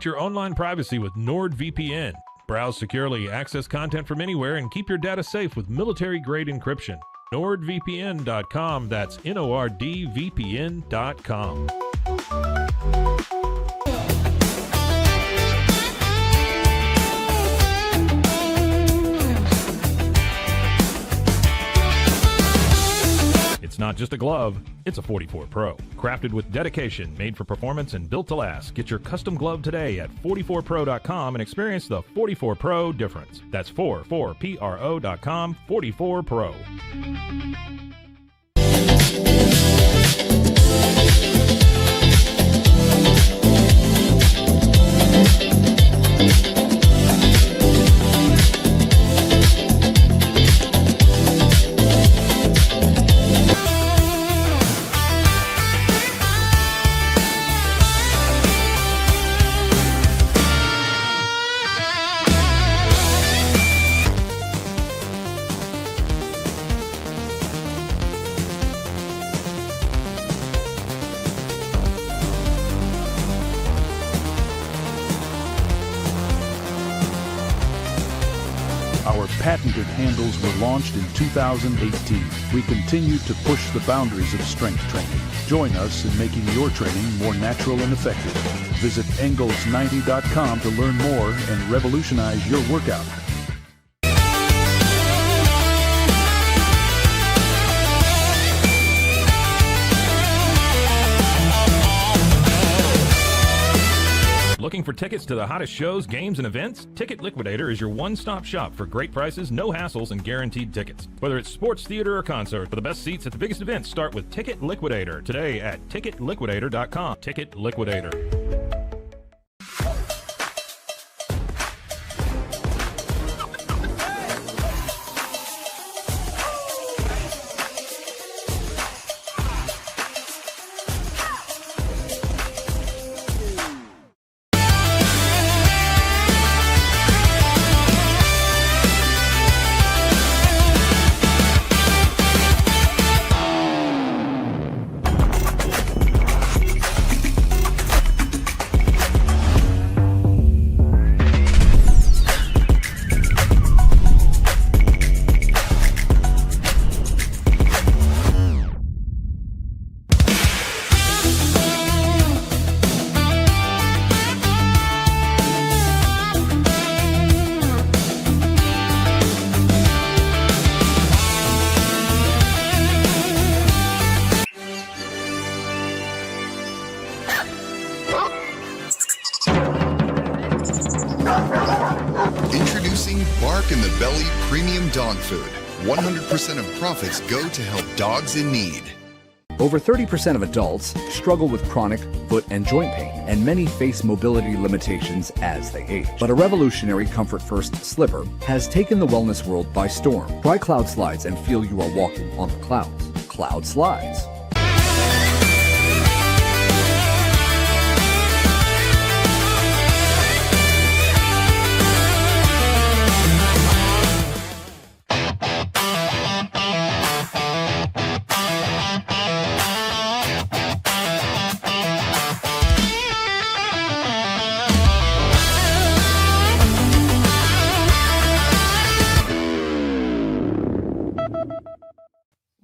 Protect your online privacy with NordVPN. Browse securely, access content from anywhere, and keep your data safe with military-grade encryption. NordVPN.com. That's NORDVPN.com. It's not just a glove, it's a 44 Pro. Crafted with dedication, made for performance, and built to last. Get your custom glove today at 44pro.com and experience the 44 Pro difference. That's 44pro.com, 44 Pro. Our patented handles were launched in 2018. We continue to push the boundaries of strength training. Join us in making your training more natural and effective. Visit Engels90.com to learn more and revolutionize your workout. Looking for tickets to the hottest shows, games, and events? Ticket Liquidator is your one-stop shop for great prices, no hassles, and guaranteed tickets. Whether it's sports, theater, or concert, for the best seats at the biggest events, start with Ticket Liquidator today at ticketliquidator.com. Ticket Liquidator. Introducing Bark in the Belly Premium Dog Food. 100% of profits go to help dogs in need. Over 30% of adults struggle with chronic foot and joint pain, and many face mobility limitations as they age. But a revolutionary Comfort First slipper has taken the wellness world by storm. Try Cloud Slides and feel you are walking on the clouds. Cloud Slides.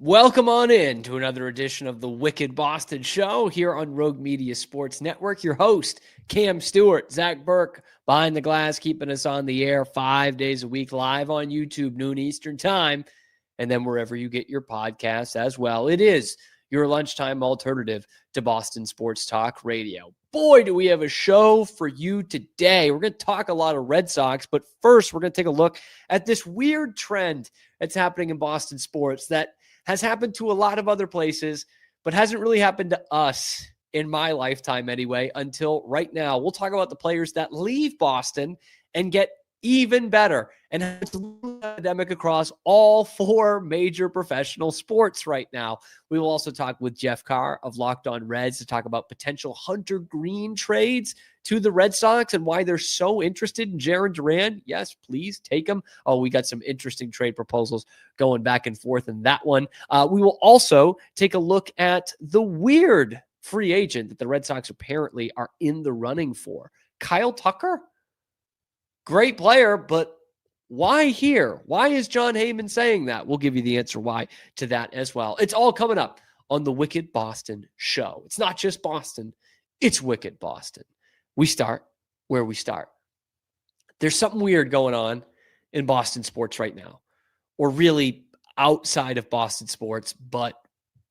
Welcome on in to another edition of the Wicked Boston Show here on Rogue Media Sports Network. Your host, Cam Stewart, Zach Burke, behind the glass, keeping us on the air 5 days a week, live on YouTube, noon Eastern time, and then wherever you get your podcasts as well. It is your lunchtime alternative to Boston Sports Talk Radio. Boy, do we have a show for you today. We're going to talk a lot of Red Sox, but first we're going to take a look at this weird trend that's happening in Boston sports that has happened to a lot of other places, but hasn't really happened to us in my lifetime anyway, until right now. We'll talk about the players that leave Boston and get even better, and it's an epidemic across all four major professional sports right now. We will also talk with Jeff Carr of Locked On Reds to talk about potential Hunter Greene trades to the Red Sox and why they're so interested in Jarren Duran. Yes, please take him. Oh, we got some interesting trade proposals going back and forth in that one. We will also take a look at the weird free agent that the Red Sox apparently are in the running for. Kyle Tucker, great player, but why here? Why is John Heyman saying that? We'll give you the answer why to that as well. It's all coming up on the Wicked Boston show. It's not just Boston, it's Wicked Boston. We start where we start. There's something weird going on in Boston sports right now, or really outside of Boston sports, but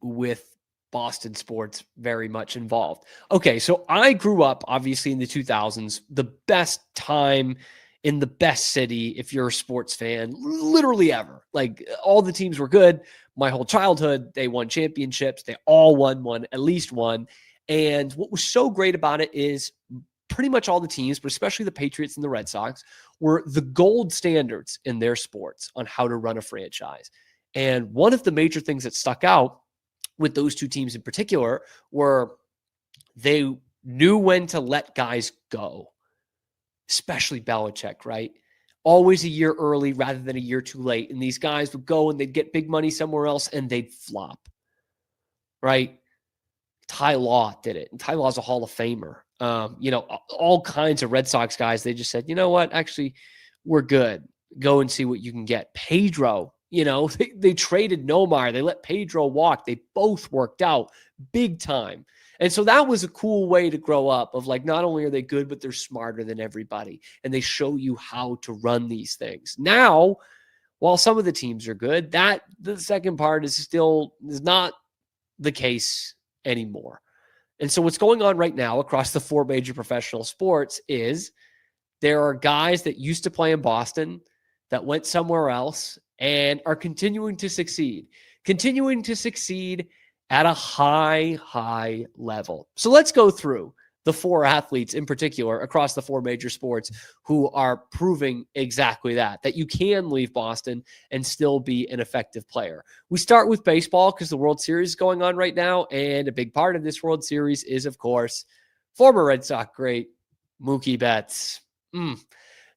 with Boston sports very much involved. Okay, so I grew up obviously in the 2000s, the best time in the best city if you're a sports fan, literally ever. Like all the teams were good. My whole childhood, they won championships. They all won at least one. And what was so great about it is pretty much all the teams, but especially the Patriots and the Red Sox, were the gold standards in their sports on how to run a franchise. And one of the major things that stuck out with those two teams in particular were they knew when to let guys go, especially Belichick, right? Always a year early rather than a year too late. And these guys would go and they'd get big money somewhere else and they'd flop, right? Ty Law did it. And Ty Law's a Hall of Famer. All kinds of Red Sox guys, they just said, you know what? Actually, we're good. Go and see what you can get. Pedro, they traded Nomar. They let Pedro walk. They both worked out big time. And so that was a cool way to grow up of like, not only are they good, but they're smarter than everybody. And they show you how to run these things. Now, while some of the teams are good, the second part is not the case anymore. And so what's going on right now across the four major professional sports is there are guys that used to play in Boston that went somewhere else and are continuing to succeed at a high level. So let's go through the four athletes in particular across the four major sports who are proving exactly that you can leave Boston and still be an effective player. We start with baseball because the World Series is going on right now. And a big part of this World Series is, of course, former Red Sox great Mookie Betts.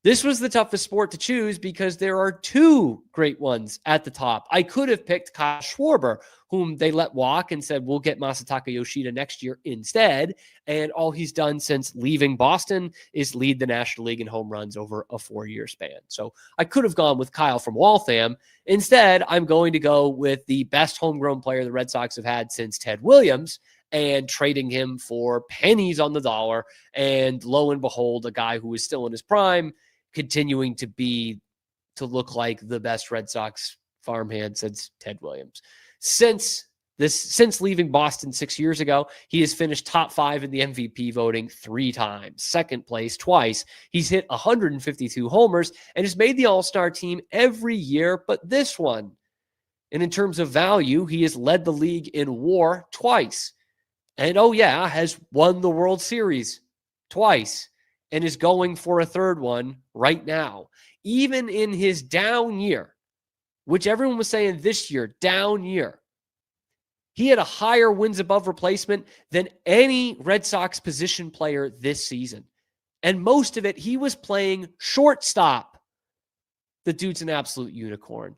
This was the toughest sport to choose because there are two great ones at the top. I could have picked Kyle Schwarber, whom they let walk and said, we'll get Masataka Yoshida next year instead. And all he's done since leaving Boston is lead the National League in home runs over a 4-year span. So I could have gone with Kyle from Waltham. Instead, I'm going to go with the best homegrown player the Red Sox have had since Ted Williams, and trading him for pennies on the dollar. And lo and behold, a guy who is still in his prime, continuing to look like the best Red Sox farmhand since Ted Williams. Since leaving Boston 6 years ago, he has finished top 5 in the MVP voting 3 times, second place twice. He's hit 152 homers and has made the All-Star team every year but this one. And in terms of value, he has led the league in WAR twice. And has won the World Series twice. And is going for a third one right now. Even in his down year, which everyone was saying this year, down year, he had a higher wins above replacement than any Red Sox position player this season. And most of it, he was playing shortstop. The dude's an absolute unicorn.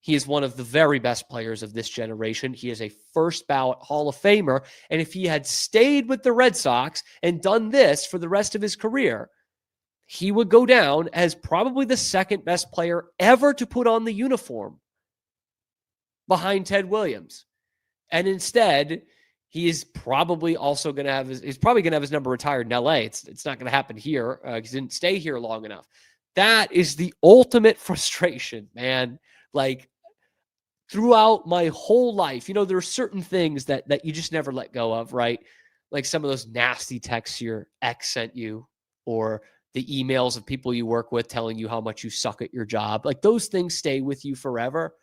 He is one of the very best players of this generation. He is a first ballot Hall of Famer. And if he had stayed with the Red Sox and done this for the rest of his career, he would go down as probably the second best player ever to put on the uniform behind Ted Williams. And instead, he is probably also going to have his number retired in LA. It's not going to happen here. He didn't stay here long enough. That is the ultimate frustration, man. Like throughout my whole life, there are certain things that you just never let go of, right? Like some of those nasty texts your ex sent you, or the emails of people you work with telling you how much you suck at your job. Like those things stay with you forever.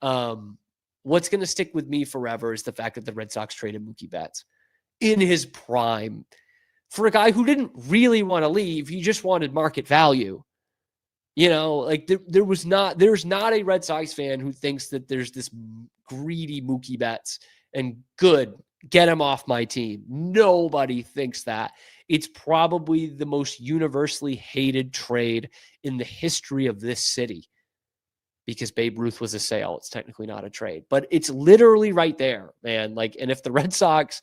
What's going to stick with me forever is the fact that the Red Sox traded Mookie Betts in his prime for a guy who didn't really want to leave. He just wanted market value. There's not a Red Sox fan who thinks that there's this greedy Mookie Betts and get him off my team. Nobody thinks that. It's probably the most universally hated trade in the history of this city because Babe Ruth was a sale. It's technically not a trade, but it's literally right there, man. And if the Red Sox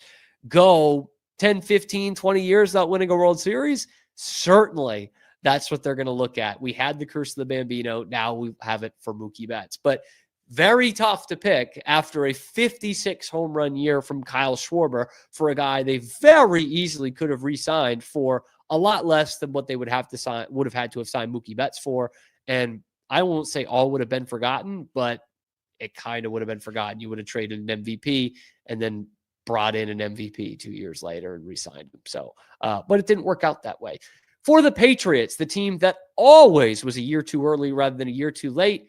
go 10, 15, 20 years without winning a World Series, certainly that's what they're going to look at. We had the curse of the Bambino. Now we have it for Mookie Betts. But very tough to pick after a 56 home run year from Kyle Schwarber for a guy they very easily could have re-signed for a lot less than what they would have had to have signed Mookie Betts for. And I won't say all would have been forgotten, but it kind of would have been forgotten. You would have traded an MVP and then brought in an MVP 2 years later and re-signed him. So, but it didn't work out that way. For the Patriots, the team that always was a year too early rather than a year too late,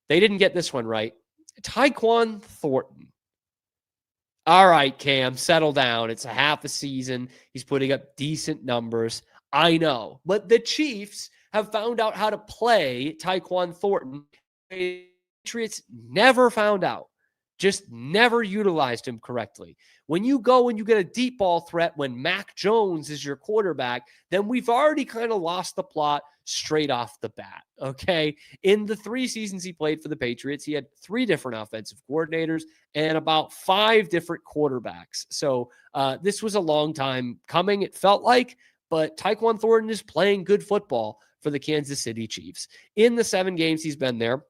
they didn't get this one right. Tyquan Thornton. All right, Cam, settle down. It's a half a season. He's putting up decent numbers. I know. But the Chiefs have found out how to play Tyquan Thornton. The Patriots never found out. Just never utilized him correctly. When you go and you get a deep ball threat when Mac Jones is your quarterback, then we've already kind of lost the plot straight off the bat, okay? In the 3 seasons he played for the Patriots, he had 3 different offensive coordinators and about 5 different quarterbacks. So this was a long time coming, it felt like, but Tyquan Thornton is playing good football for the Kansas City Chiefs. In the 7 games he's been there,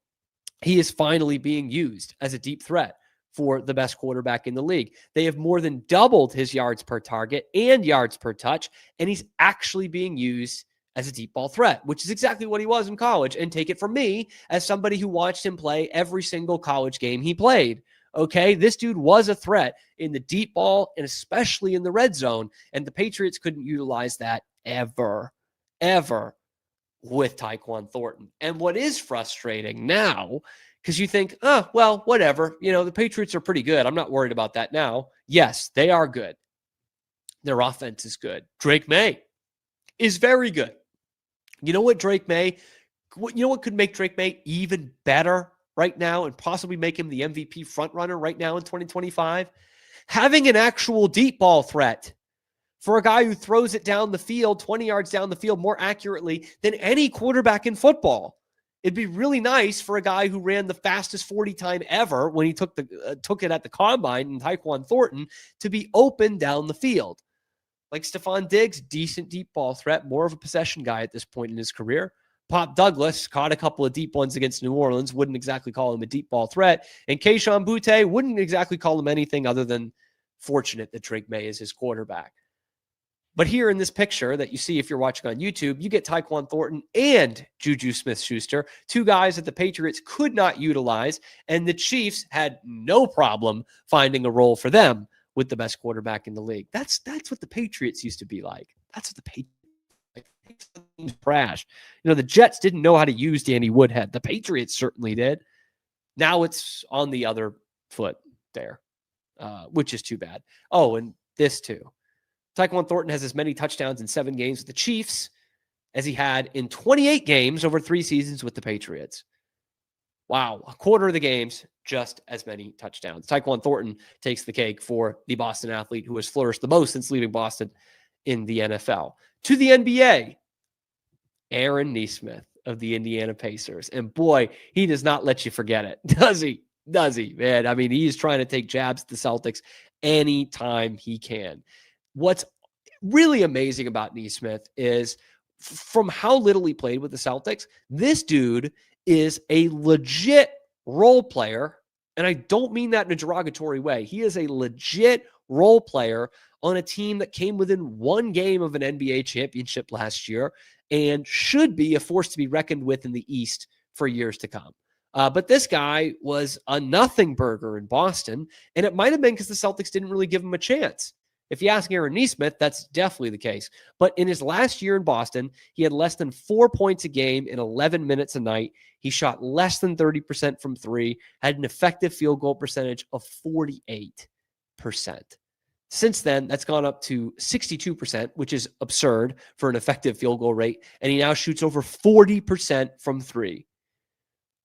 he is finally being used as a deep threat for the best quarterback in the league. They have more than doubled his yards per target and yards per touch, and he's actually being used as a deep ball threat, which is exactly what he was in college. And take it from me as somebody who watched him play every single college game he played. Okay, this dude was a threat in the deep ball and especially in the red zone, and the Patriots couldn't utilize that ever with Tyquan Thornton. And what is frustrating now, because you think, oh, well, whatever. You know, the Patriots are pretty good. I'm not worried about that now. Yes, they are good. Their offense is good. Drake May is very good. You know what Drake May, you know what could make Drake May even better right now and possibly make him the MVP frontrunner right now in 2025? Having an actual deep ball threat for a guy who throws it down the field, 20 yards down the field more accurately than any quarterback in football. It'd be really nice for a guy who ran the fastest 40 time ever when he took it at the combine, and Tyquan Thornton, to be open down the field. Like Stephon Diggs, decent deep ball threat, more of a possession guy at this point in his career. Pop Douglas caught a couple of deep ones against New Orleans, wouldn't exactly call him a deep ball threat. And Kayshon Boutte wouldn't exactly call him anything other than fortunate that Drake May is his quarterback. But here in this picture that you see if you're watching on YouTube, you get Tyquan Thornton and Juju Smith-Schuster, 2 guys that the Patriots could not utilize, and the Chiefs had no problem finding a role for them with the best quarterback in the league. That's what the Patriots used to be like. That's what the Patriots like. Crash. You know, the Jets didn't know how to use Danny Woodhead. The Patriots certainly did. Now it's on the other foot there, which is too bad. Oh, and this too. Tyquan Thornton has as many touchdowns in 7 games with the Chiefs as he had in 28 games over 3 seasons with the Patriots. Wow. A quarter of the games, just as many touchdowns. Tyquan Thornton takes the cake for the Boston athlete who has flourished the most since leaving Boston in the NFL. To the NBA, Aaron Nesmith of the Indiana Pacers. And boy, he does not let you forget it, does he? Does he, man? I mean, he's trying to take jabs at the Celtics anytime he can. What's really amazing about Nesmith is from how little he played with the Celtics, this dude is a legit role player. And I don't mean that in a derogatory way. He is a legit role player on a team that came within 1 game of an NBA championship last year and should be a force to be reckoned with in the East for years to come. But this guy was a nothing burger in Boston, and it might have been because the Celtics didn't really give him a chance. If you ask Aaron Nesmith, that's definitely the case. But in his last year in Boston, he had less than 4 points a game in 11 minutes a night. He shot less than 30% from 3, had an effective field goal percentage of 48%. Since then, that's gone up to 62%, which is absurd for an effective field goal rate. And he now shoots over 40% from 3.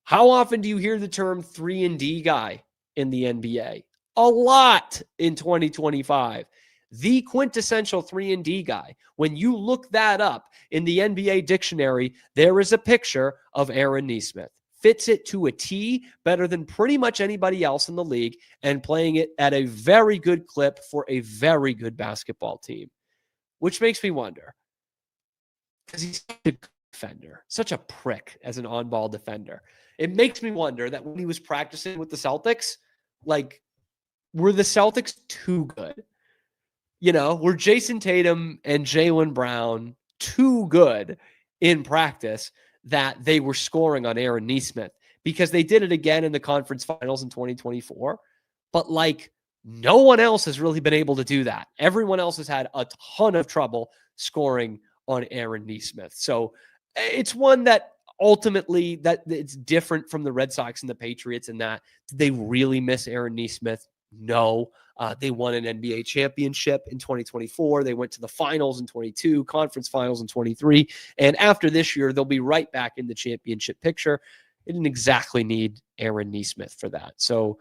How often do you hear the term 3-and-D guy in the NBA? A lot in 2025. The quintessential 3-and-D guy. When you look that up in the NBA dictionary, there is a picture of Aaron Nesmith. Fits it to a T better than pretty much anybody else in the league and playing it at a very good clip for a very good basketball team. Which makes me wonder, because he's such a good defender, such a prick as an on-ball defender. It makes me wonder that when he was practicing with the Celtics, like, were the Celtics too good? Were Jason Tatum and Jaylen Brown too good in practice that they were scoring on Aaron Nesmith? Because they did it again in the conference finals in 2024. But like, no one else has really been able to do that. Everyone else has had a ton of trouble scoring on Aaron Nesmith. So it's one that ultimately that it's different from the Red Sox and the Patriots in that, did they really miss Aaron Nesmith? No. They won an NBA championship in 2024. They went to the finals in 22, conference finals in 23. And after this year, they'll be right back in the championship picture. They didn't exactly need Aaron Nesmith for that. So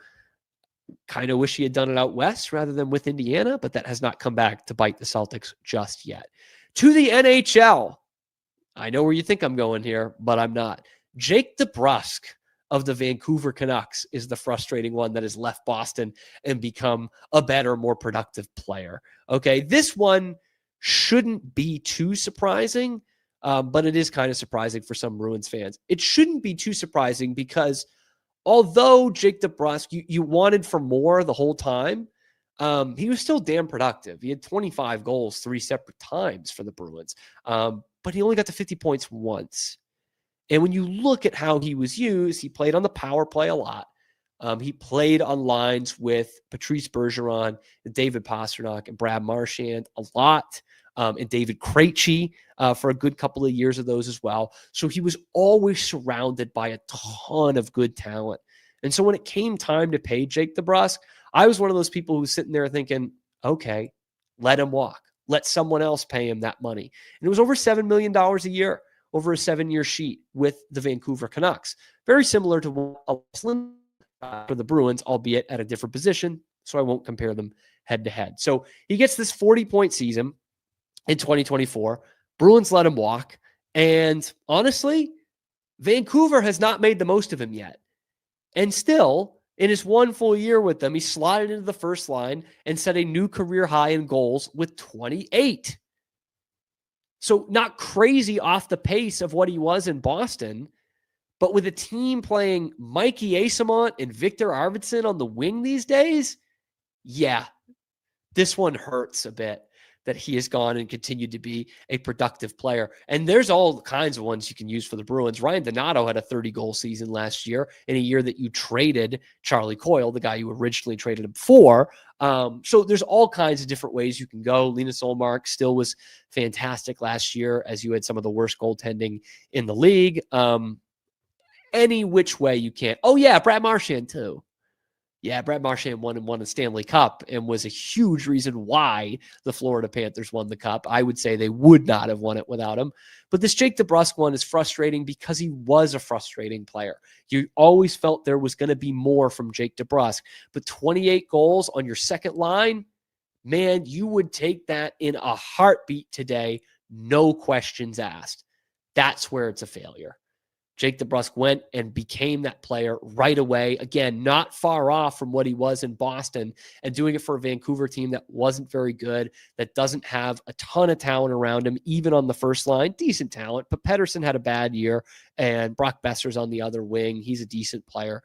kind of wish he had done it out west rather than with Indiana, but that has not come back to bite the Celtics just yet. To the NHL. I know where you think I'm going here, but I'm not. Jake DeBrusk of the Vancouver Canucks is the frustrating one that has left Boston and become a better, more productive player. Okay, this one shouldn't be too surprising, but it is kind of surprising for some Bruins fans. It shouldn't be too surprising because although Jake DeBrusk, you wanted for more the whole time, he was still damn productive. He had 25 goals 3 separate times for the Bruins, but he only got to 50 points once. And when you look at how he was used, he played on the power play a lot. He played on lines with Patrice Bergeron, David Pastrnak, and Brad Marchand a lot, and David Krejci for a good couple of years of those as well. So he was always surrounded by a ton of good talent. And so when it came time to pay Jake DeBrusk, I was one of those people who was sitting there thinking, okay, let him walk. Let someone else pay him that money. And it was over $7 million a year over a 7-year sheet with the Vancouver Canucks. Very similar to what for the Bruins, albeit at a different position, so I won't compare them head to head. So he gets this 40-point season in 2024. Bruins let him walk, and honestly, Vancouver has not made the most of him yet. And still, in his one full year with them, he slotted into the first line and set a new career high in goals with 28. So not crazy off the pace of what he was in Boston, but with a team playing Mikey Eyssimont and Victor Arvidsson on the wing these days, yeah, this one hurts a bit that he has gone and continued to be a productive player. And there's all kinds of ones you can use for the Bruins. Ryan Donato had a 30-goal season last year in a year that you traded Charlie Coyle, the guy you originally traded him for. So there's all kinds of different ways you can go. Linus Ullmark still was fantastic last year as you had some of the worst goaltending in the league. Any which way you can. Oh, yeah, Brad Marchand too. Yeah, Brad Marchand won a Stanley Cup and was a huge reason why the Florida Panthers won the Cup. I would say they would not have won it without him. But this Jake DeBrusk one is frustrating because he was a frustrating player. You always felt there was going to be more from Jake DeBrusk. But 28 goals on your second line, man, you would take that in a heartbeat today. No questions asked. That's where it's a failure. Jake DeBrusk went and became that player right away. Again, not far off from what he was in Boston, and doing it for a Vancouver team that wasn't very good, that doesn't have a ton of talent around him, even on the first line. Decent talent, but Pettersson had a bad year, and Brock Besser's on the other wing. He's a decent player.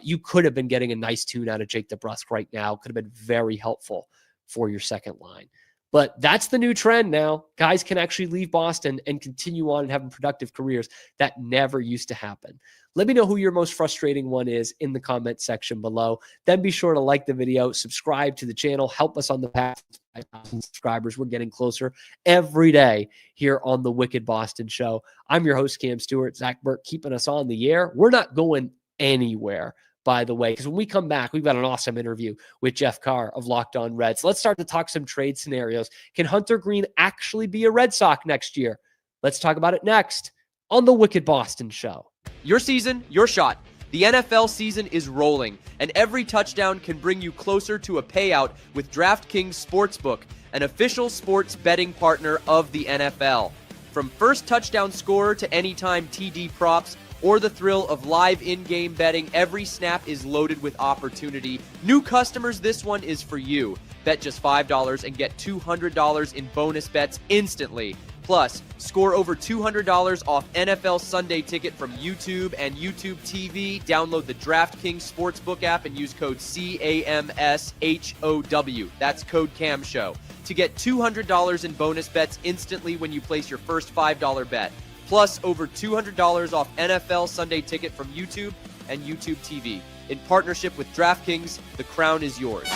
You could have been getting a nice tune out of Jake DeBrusk right now. Could have been very helpful for your second line. But that's the new trend now. Guys can actually leave Boston and continue on and have productive careers. That never used to happen. Let me know who your most frustrating one is in the comment section below. Then be sure to like the video, subscribe to the channel, help us on the path to 5,000 subscribers. We're getting closer every day here on the Wicked Boston Show. I'm your host, Cam Stewart. Zach Burke keeping us on the air. We're not going anywhere, by the way, because when we come back, we've got an awesome interview with Jeff Carr of Locked On Reds. Let's start to talk some trade scenarios. Can Hunter Greene actually be a Red Sox next year? Let's talk about it next on the Wicked Boston Show. Your season, your shot. The NFL season is rolling, and every touchdown can bring you closer to a payout with DraftKings Sportsbook, an official sports betting partner of the NFL. From first touchdown scorer to anytime TD props, or the thrill of live in-game betting, every snap is loaded with opportunity. New customers, this one is for you. Bet just $5 and get $200 in bonus bets instantly. Plus, score over $200 off NFL Sunday Ticket from YouTube and YouTube TV. Download the DraftKings Sportsbook app and use code CAMSHOW. That's code CAMSHOW to get $200 in bonus bets instantly when you place your first $5 bet. Plus, over $200 off NFL Sunday Ticket from YouTube and YouTube TV. In partnership with DraftKings, the crown is yours.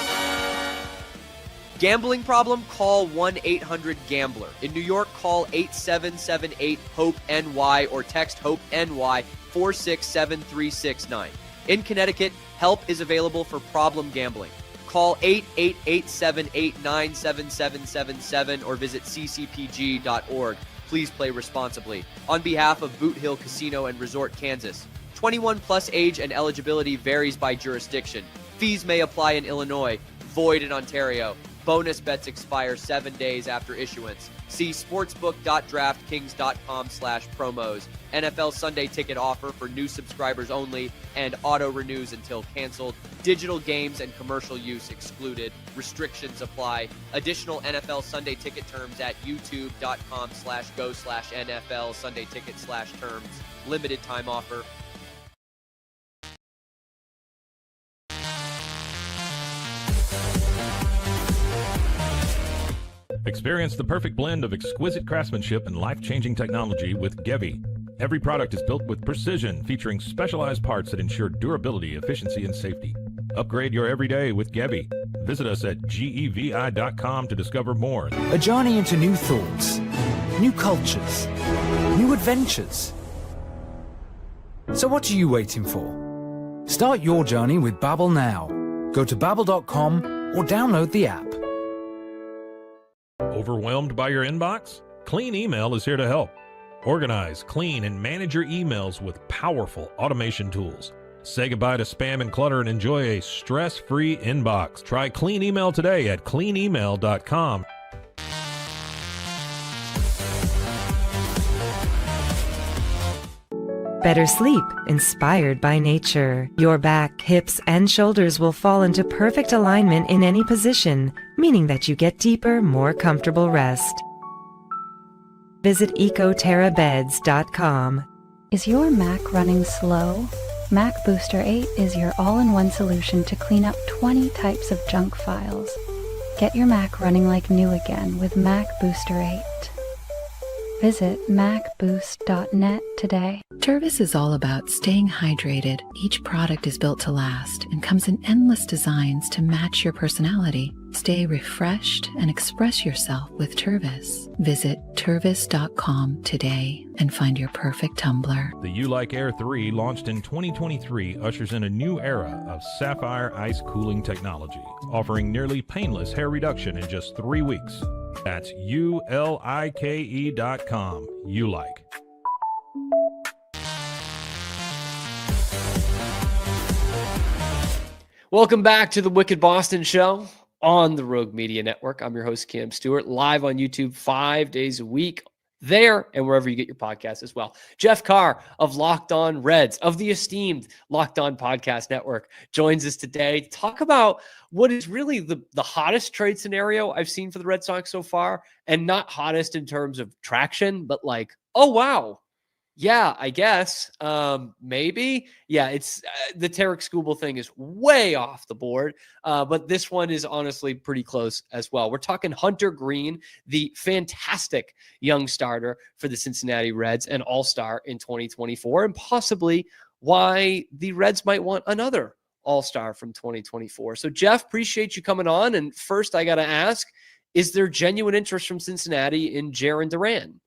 Gambling problem? Call 1-800-GAMBLER. In New York, call 8778-HOPE-NY or text HOPE-NY 467-369. In Connecticut, help is available for problem gambling. Call 888-789-7777 or visit ccpg.org. Please play responsibly. On behalf of Boot Hill Casino and Resort, Kansas. 21 plus age and eligibility varies by jurisdiction. Fees may apply in Illinois, void in Ontario. Bonus bets expire 7 days after issuance. See sportsbook.draftkings.com/promos. NFL Sunday Ticket offer for new subscribers only and auto renews until canceled. Digital games and commercial use excluded. Restrictions apply. Additional NFL Sunday Ticket terms at youtube.com/go/NFL Sunday Ticket/terms. Limited time offer. Experience the perfect blend of exquisite craftsmanship and life-changing technology with Gevi. Every product is built with precision, featuring specialized parts that ensure durability, efficiency, and safety. Upgrade your everyday with Gevi. Visit us at gevi.com to discover more. A journey into new thoughts, new cultures, new adventures. So what are you waiting for? Start your journey with Babbel now. Go to babbel.com or download the app. Overwhelmed by your inbox? Clean Email is here to help. Organize, clean, and manage your emails with powerful automation tools. Say goodbye to spam and clutter and enjoy a stress-free inbox. Try Clean Email today at cleanemail.com. Better sleep, inspired by nature. Your back, hips, and shoulders will fall into perfect alignment in any position, meaning that you get deeper, more comfortable rest. Visit ecoterrabeds.com. Is your Mac running slow? Mac Booster 8 is your all-in-one solution to clean up 20 types of junk files. Get your Mac running like new again with Mac Booster 8. Visit macboost.net today. Tervis is all about staying hydrated. Each product is built to last and comes in endless designs to match your personality. Stay refreshed and express yourself with Tervis. Visit tervis.com today and find your perfect tumbler. The U-Like Air 3, launched in 2023, ushers in a new era of sapphire ice cooling technology, offering nearly painless hair reduction in just 3 weeks. That's ULIKE.com. U-Like. Welcome back to the Wicked Boston Show on the Rogue Media Network. I'm your host, Cam Stewart, live on YouTube 5 days a week, there and wherever you get your podcasts as well. Jeff Carr of Locked On Reds, of the esteemed Locked On Podcast Network, joins us today to talk about what is really the hottest trade scenario I've seen for the Red Sox so far, and not hottest in terms of traction, but like, oh, wow. Yeah, I guess. Maybe. Yeah, it's the Tarek Skubal thing is way off the board, but this one is honestly pretty close as well. We're talking Hunter Greene, the fantastic young starter for the Cincinnati Reds and all-star in 2024, and possibly why the Reds might want another all-star from 2024. So, Jeff, appreciate you coming on. And first, I got to ask, is there genuine interest from Cincinnati in Jarren Duran?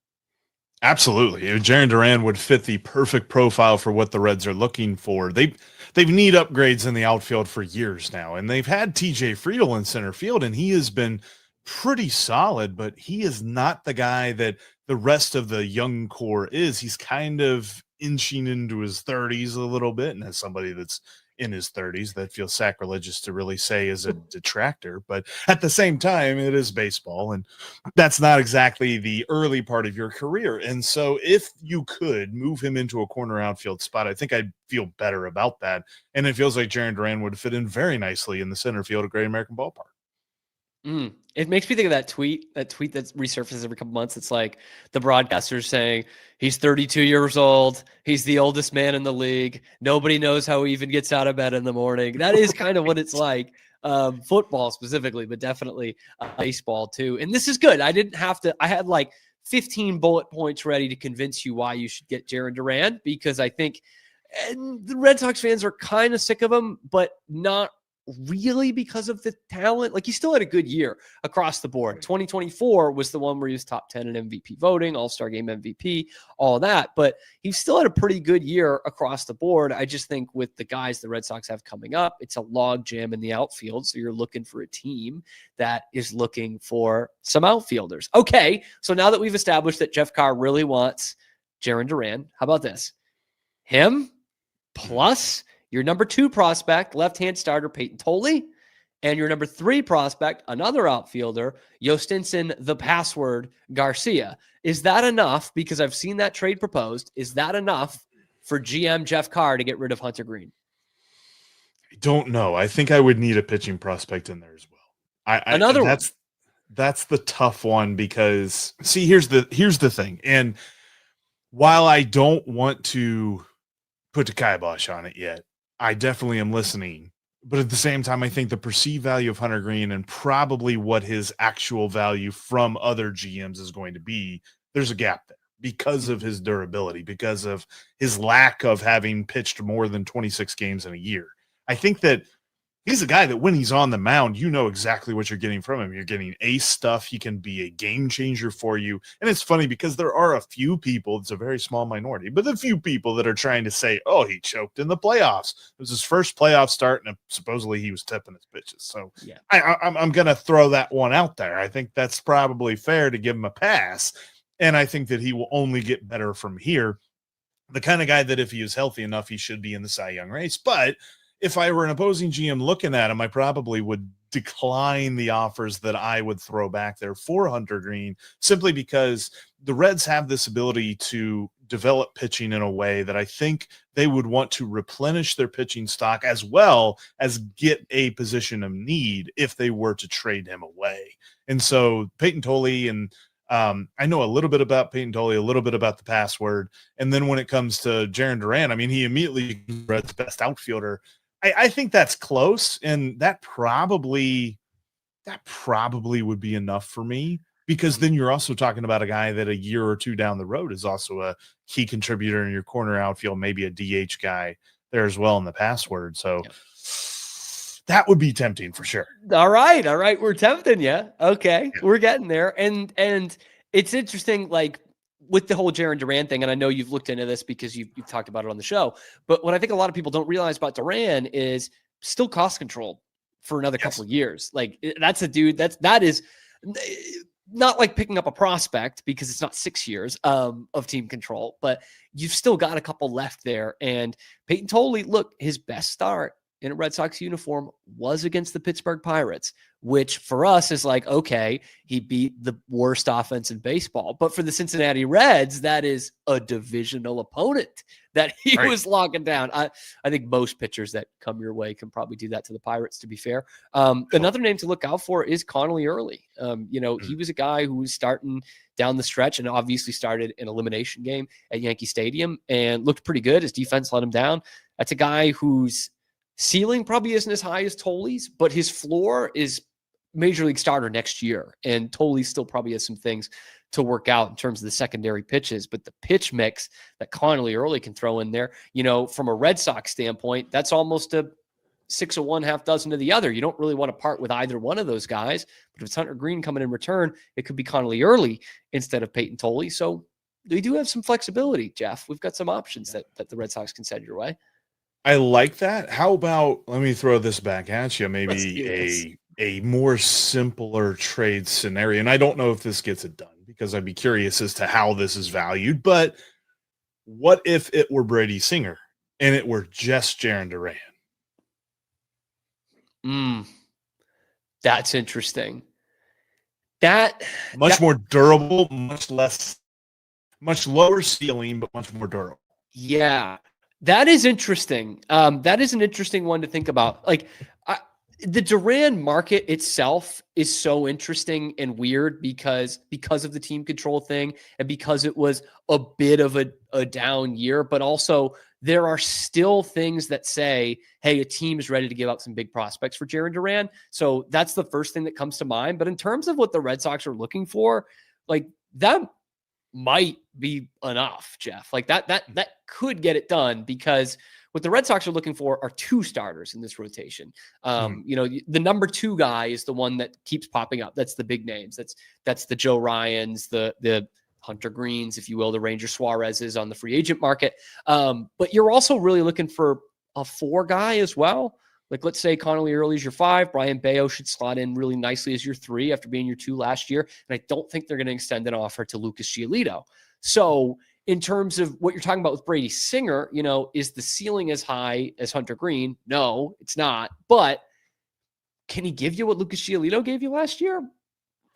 Absolutely. Jarren Duran would fit the perfect profile for what the Reds are looking for. They've need upgrades in the outfield for years now, and they've had TJ Friedl in center field, and he has been pretty solid, but he is not the guy that the rest of the young core is. He's kind of inching into his 30s a little bit, and as somebody that's in his 30s, that feels sacrilegious to really say is a detractor, but at the same time, it is baseball, and that's not exactly the early part of your career. And so if you could move him into a corner outfield spot, I think I'd feel better about that. And it feels like Jarren Duran would fit in very nicely in the center field of Great American Ballpark. It makes me think of that tweet that resurfaces every couple months. It's like the broadcaster's saying he's 32 years old. He's the oldest man in the league. Nobody knows how he even gets out of bed in the morning. That is kind of what it's like. Football specifically, but definitely baseball too. And this is good. I didn't have to, I had like 15 bullet points ready to convince you why you should get Jarren Duran, because I think the Red Sox fans are kind of sick of him, but not really because of the talent. Like, he still had a good year across the board. 2024 was the one where he was top 10 in MVP voting, All-Star Game MVP, all that. But he still had a pretty good year across the board. I just think with the guys the Red Sox have coming up, it's a log jam in the outfield. So you're looking for a team that is looking for some outfielders. Okay, so now that we've established that Jeff Carr really wants Jarren Duran, how about this? Him plus your number 2 prospect, left-hand starter Peyton Tolley, and your number 3 prospect, another outfielder, Yostinson, the password Garcia. Is that enough? Because I've seen that trade proposed. Is that enough for GM Jeff Carr to get rid of Hunter Greene? I don't know. I think I would need a pitching prospect in there as well. Another one. That's the tough one, because see, here's the thing. And while I don't want to put the kibosh on it yet, I definitely am listening. But at the same time, I think the perceived value of Hunter Greene and probably what his actual value from other GMs is going to be, there's a gap there because of his durability, because of his lack of having pitched more than 26 games in a year. I think that he's a guy that when he's on the mound, you know exactly what you're getting from him. You're getting ace stuff. He can be a game changer for you. And it's funny because there are a few people, it's a very small minority, but a few people that are trying to say, oh, he choked in the playoffs. It was his first playoff start, and supposedly he was tipping his pitches. So yeah. I'm going to throw that one out there. I think that's probably fair to give him a pass. And I think that he will only get better from here. The kind of guy that if he is healthy enough, he should be in the Cy Young race. But if I were an opposing GM looking at him, I probably would decline the offers that I would throw back there for Hunter Greene, simply because the Reds have this ability to develop pitching in a way that I think they would want to replenish their pitching stock as well as get a position of need if they were to trade him away. And so Peyton Tolley, and I know a little bit about Peyton Tolley, a little bit about the password. And then when it comes to Jarren Duran, I mean, he immediately Reds' best outfielder. I think that's close, and that probably would be enough for me, because then you're also talking about a guy that a year or two down the road is also a key contributor in your corner outfield, maybe a DH guy there as well in the password. So that would be tempting for sure. All right. We're tempting you. Okay. Yeah. We're getting there. And it's interesting, like, with the whole Jarren Duran thing, and I know you've looked into this because you've talked about it on the show, but what I think a lot of people don't realize about Duran is still cost control for another couple of years. Like, that's a dude that is not like picking up a prospect, because it's not 6 years of team control, but you've still got a couple left there. And Peyton Tolley, look, his best start in a Red Sox uniform was against the Pittsburgh Pirates, which for us is like, okay, he beat the worst offense in baseball. But for the Cincinnati Reds, that is a divisional opponent that he was locking down. I think most pitchers that come your way can probably do that to the Pirates, to be fair. Another name to look out for is Connolly Early. He was a guy who was starting down the stretch and obviously started an elimination game at Yankee Stadium and looked pretty good. His defense let him down. That's a guy whose ceiling probably isn't as high as Tolley's, but his floor is major league starter next year. And Tolley still probably has some things to work out in terms of the secondary pitches, but the pitch mix that Connolly Early can throw in there, from a Red Sox standpoint, that's almost a 6 of one, half dozen of the other. You don't really want to part with either one of those guys, but if it's Hunter Greene coming in return, it could be Connolly Early instead of Peyton Tolley. So we do have some flexibility, Jeff. We've got some options that the Red Sox can send your way. I like that. How about, let me throw this back at you, maybe a more simpler trade scenario. And I don't know if this gets it done, because I'd be curious as to how this is valued. But what if it were Brady Singer and it were just Jarren Duran? That's interesting. Much more durable, much lower ceiling, but much more durable. Yeah. That is interesting. That is an interesting one to think about. Like, The Duran market itself is so interesting and weird because of the team control thing and because it was a bit of a down year, but also there are still things that say, hey, a team is ready to give up some big prospects for Jarren Duran. So that's the first thing that comes to mind. But in terms of what the Red Sox are looking for, like that might be enough, Jeff. Like that could get it done because what the Red Sox are looking for are 2 starters in this rotation. You know, the number 2 guy is the one that keeps popping up. That's the big names. That's the Joe Ryans, the Hunter Greenes, if you will, the Ranger Suarez's on the free agent market. But you're also really looking for a 4 guy as well. Like, let's say Connolly Early is your 5. Brian Bayo should slot in really nicely as your 3 after being your 2 last year. And I don't think they're going to extend an offer to Lucas Giolito. So in terms of what you're talking about with Brady Singer, you know, is the ceiling as high as Hunter Greene? No, it's not. But can he give you what Lucas Giolito gave you last year?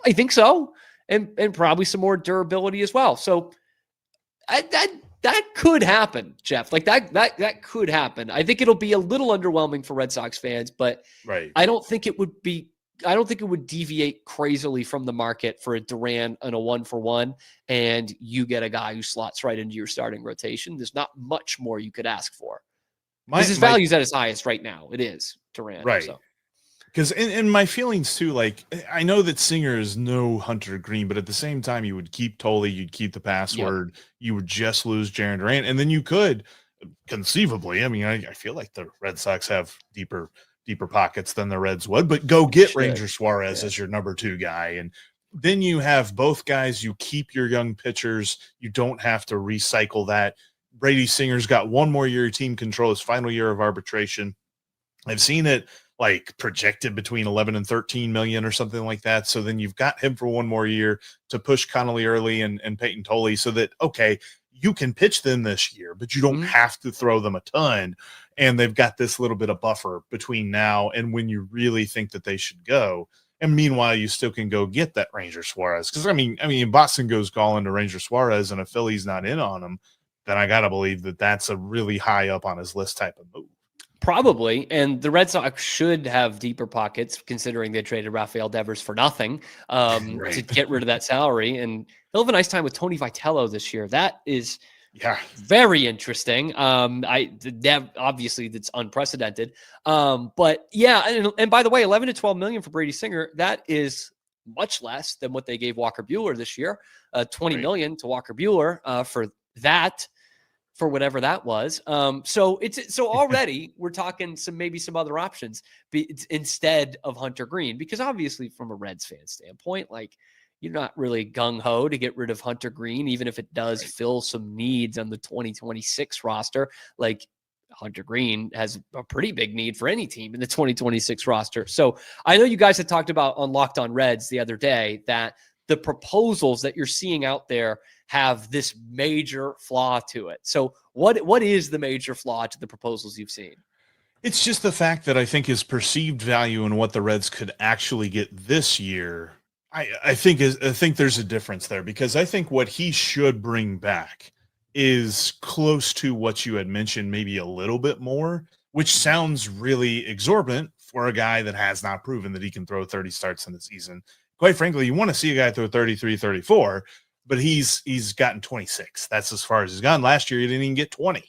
I think so. And probably some more durability as well. So that could happen, Jeff. Like that could happen. I think it'll be a little underwhelming for Red Sox fans, but I don't think it would deviate crazily from the market for a Duran and a 1-for-1, and you get a guy who slots right into your starting rotation. There's not much more you could ask for. His value's at its highest right now. It is Duran. Right. So. Because in my feelings too, like I know that Singer is no Hunter Greene, but at the same time, you would keep Tolley, you'd keep the password, you would just lose Jarren Duran, and then you could conceivably. I mean, I feel like the Red Sox have deeper pockets than the Reds would, but go get Ranger Suarez as your number 2 guy, and then you have both guys. You keep your young pitchers. You don't have to recycle that. Brady Singer's got 1 more year of team control, his final year of arbitration. I've seen it like projected between 11 and 13 million or something like that. So then you've got him for 1 more year to push Connolly Early and Peyton Tolley so that, okay, you can pitch them this year, but you don't have to throw them a ton. And they've got this little bit of buffer between now and when you really think that they should go. And meanwhile, you still can go get that Ranger Suarez. Because I mean, if Boston goes calling to Ranger Suarez and a Philly's not in on him, then I got to believe that that's a really high up on his list type of move. Probably. And the Red Sox should have deeper pockets considering they traded Rafael Devers for nothing to get rid of that salary. And they'll have a nice time with Tony Vitello this year. That is very interesting. Obviously that's unprecedented. But yeah. And by the way, 11 to 12 million for Brady Singer, that is much less than what they gave Walker Buehler this year. 20 million to Walker Buehler for that. For whatever that was. So already we're talking maybe some other options instead of Hunter Greene, because obviously from a Reds fan standpoint, like you're not really gung-ho to get rid of Hunter Greene, even if it does fill some needs on the 2026 roster. Like Hunter Greene has a pretty big need for any team in the 2026 roster. So I know you guys had talked about on Locked On Reds the other day that the proposals that you're seeing out there have this major flaw to it. So what is the major flaw to the proposals you've seen? It's just the fact that I think his perceived value in what the Reds could actually get this year, I think there's a difference there, because I think what he should bring back is close to what you had mentioned, maybe a little bit more, which sounds really exorbitant for a guy that has not proven that he can throw 30 starts in the season. Quite frankly, you want to see a guy throw 33, 34, but he's gotten 26. That's as far as he's gone. Last year, he didn't even get 20.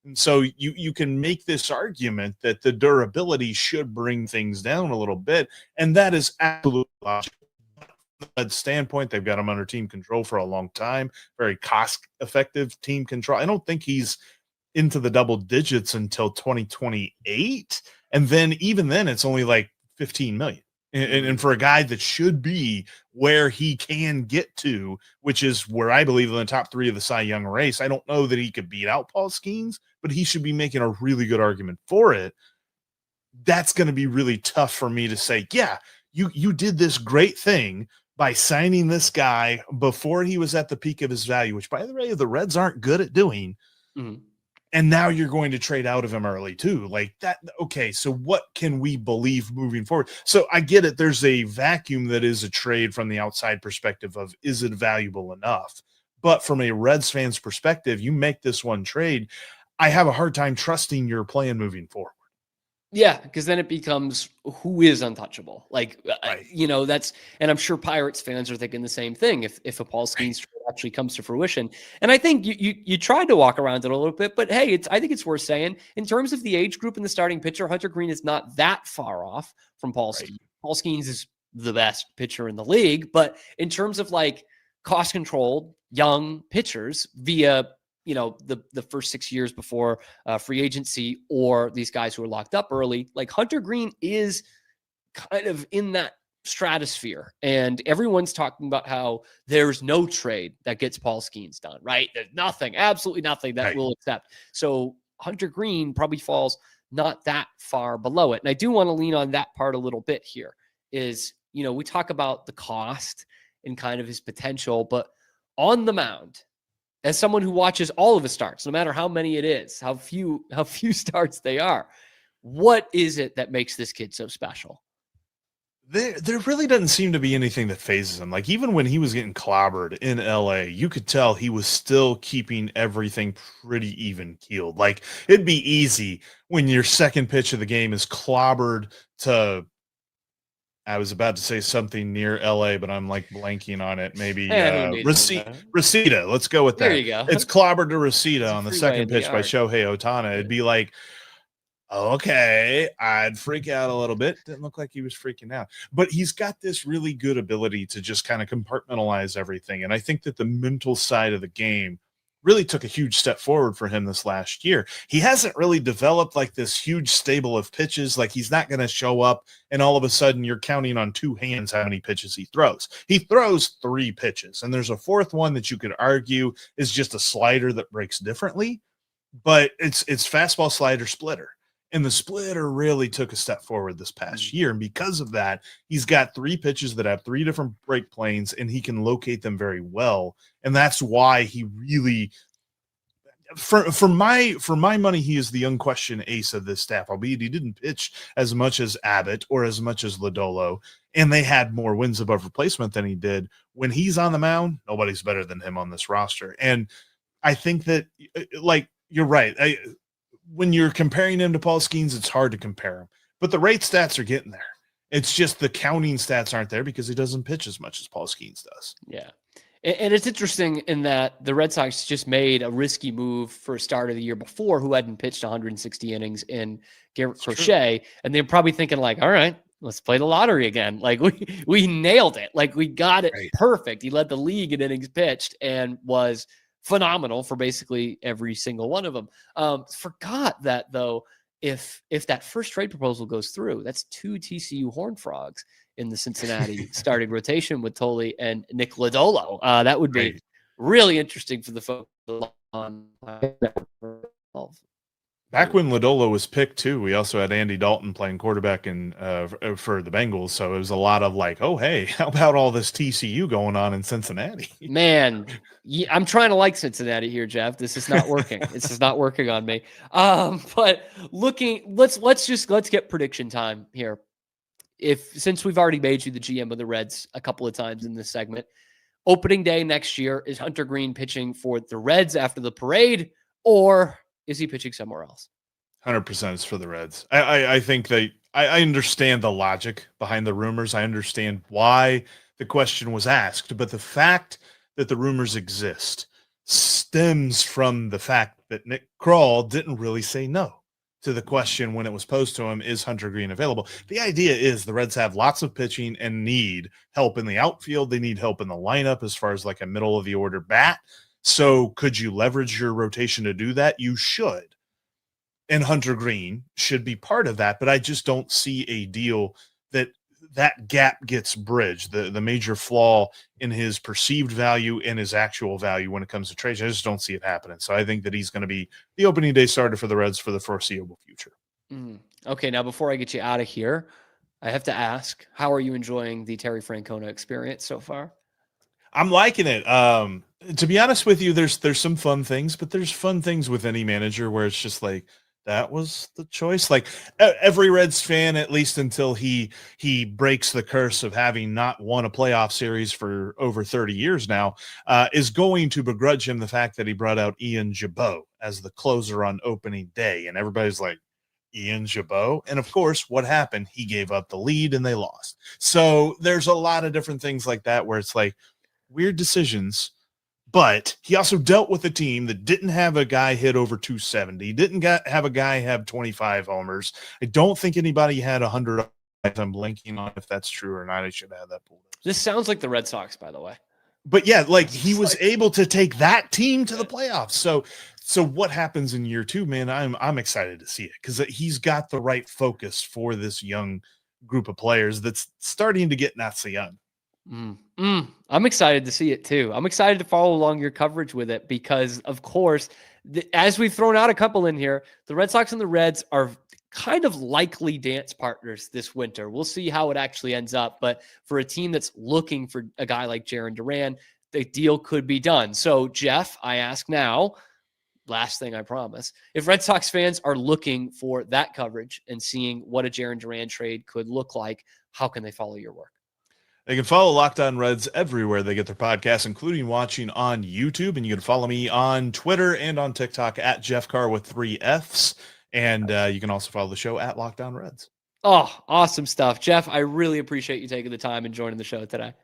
And so you can make this argument that the durability should bring things down a little bit, and that is absolutely logical. From that standpoint, they've got him under team control for a long time, very cost-effective team control. I don't think he's into the double digits until 2028, and then even then, it's only like 15 million. And for a guy that should be where he can get to, which is where I believe in the top 3 of the Cy Young race, I don't know that he could beat out Paul Skeens, but he should be making a really good argument for it. That's going to be really tough for me to say, yeah, you did this great thing by signing this guy before he was at the peak of his value, which, by the way, the Reds aren't good at doing. Mm-hmm. And now you're going to trade out of him early too. Like that. Okay. So what can we believe moving forward? So I get it. There's a vacuum that is a trade from the outside perspective of, is it valuable enough? But from a Reds fan's perspective, you make this one trade, I have a hard time trusting your plan moving forward. Yeah, because then it becomes who is untouchable. Like, Right. and I'm sure Pirates fans are thinking the same thing if a Paul Skeens trade actually comes to fruition. And I think you tried to walk around it a little bit, but hey, I think it's worth saying in terms of the age group and the starting pitcher, Hunter Greene is not that far off from Paul Skeens. Paul Skeens is the best pitcher in the league, but in terms of like cost controlled young pitchers via the first 6 years before free agency, or these guys who are locked up early, like Hunter Greene is kind of in that stratosphere. And everyone's talking about how there's no trade that gets Paul Skeens done, right? There's nothing, absolutely nothing that will accept. So Hunter Greene probably falls not that far below it. And I do want to lean on that part a little bit here is, we talk about the cost and kind of his potential, but on the mound, as someone who watches all of his starts, no matter how many it is, how few starts they are, what is it that makes this kid so special? There really doesn't seem to be anything that phases him. Like, even when he was getting clobbered in LA, you could tell he was still keeping everything pretty even keeled. Like, it'd be easy when your second pitch of the game is clobbered to, I was about to say something near LA, but I'm like blanking on it. Maybe Reseda. Let's go with that. There you go. It's clobbered to Reseda on the second pitch by Shohei Ohtani. It'd be like, okay, I'd freak out a little bit. Didn't look like he was freaking out. But he's got this really good ability to just kind of compartmentalize everything. And I think that the mental side of the game really took a huge step forward for him this last year. He hasn't really developed like this huge stable of pitches. Like, he's not going to show up and all of a sudden you're counting on two hands how many pitches he throws. He throws 3 pitches, and there's a fourth one that you could argue is just a slider that breaks differently, but it's fastball, slider, splitter. And the splitter really took a step forward this past year. And because of that, he's got 3 pitches that have 3 different break planes, and he can locate them very well. And that's why he really, for my money, he is the unquestioned ace of this staff, albeit he didn't pitch as much as Abbott or as much as Lodolo, and they had more wins above replacement than he did. When he's on the mound, nobody's better than him on this roster. And I think that, like, you're right. When you're comparing him to Paul Skeens, it's hard to compare him. But the rate stats are getting there. It's just the counting stats aren't there because he doesn't pitch as much as Paul Skeens does. Yeah. And it's interesting in that the Red Sox just made a risky move for a start of the year before, who hadn't pitched 160 innings in Garrett Crochet. And they're probably thinking like, all right, let's play the lottery again. Like, we nailed it. Like, we got it perfect. He led the league in innings pitched and was phenomenal for basically every single one of them. Forgot that, though, if that first trade proposal goes through, that's 2 TCU Horned Frogs in the Cincinnati starting rotation with Toley and Nick Lodolo. That would be really interesting for the folks on. Back when Lodolo was picked too, we also had Andy Dalton playing quarterback for the Bengals. So it was a lot of like, oh, hey, how about all this TCU going on in Cincinnati? Man, I'm trying to like Cincinnati here, Jeff. This is not working. This is not working on me. But let's get prediction time here. Since we've already made you the GM of the Reds a couple of times in this segment, opening day next year, is Hunter Greene pitching for the Reds after the parade, or is he pitching somewhere else? 100% is for the Reds. I think I understand the logic behind the rumors. I understand why the question was asked, but the fact that the rumors exist stems from the fact that Nick Kroll didn't really say no to the question when it was posed to him, is Hunter Greene available? The idea is the Reds have lots of pitching and need help in the outfield. They need help in the lineup as far as like a middle of the order bat. So could you leverage your rotation to do that? You should. And Hunter Greene should be part of that, but I just don't see a deal that gap gets bridged, the major flaw in his perceived value and his actual value when it comes to trades. I just don't see it happening. So I think that he's going to be the opening day starter for the Reds for the foreseeable future. Okay, now before I get you out of here, I have to ask, how are you enjoying the Terry Francona experience so far? I'm liking it. To be honest with you, there's some fun things, but there's fun things with any manager where it's just like, that was the choice. Like every Reds fan, at least until he breaks the curse of having not won a playoff series for over 30 years now, is going to begrudge him the fact that he brought out Ian Jabot as the closer on opening day. And everybody's like, Ian Jabot. And of course, what happened? He gave up the lead and they lost. So there's a lot of different things like that where it's like weird decisions. But he also dealt with a team that didn't have a guy hit over 270, didn't have a guy have 25 homers. I don't think anybody had 100. I'm blanking on if that's true or not. I should have that pulled up. This sounds like the Red Sox, by the way. But yeah, like he was able to take that team to the playoffs. So what happens in year 2, man? I'm excited to see it because he's got the right focus for this young group of players that's starting to get not so young. I'm excited to see it too. I'm excited to follow along your coverage with it because, of course, as we've thrown out a couple in here, the Red Sox and the Reds are kind of likely dance partners this winter. We'll see how it actually ends up. But for a team that's looking for a guy like Jarren Duran, the deal could be done. So, Jeff, I ask now, last thing I promise, if Red Sox fans are looking for that coverage and seeing what a Jarren Duran trade could look like, how can they follow your work? They can follow Locked On Reds everywhere they get their podcasts, including watching on YouTube. And you can follow me on Twitter and on TikTok at Jeff Carr with 3 Fs. And you can also follow the show at Locked On Reds. Oh, awesome stuff. Jeff, I really appreciate you taking the time and joining the show today.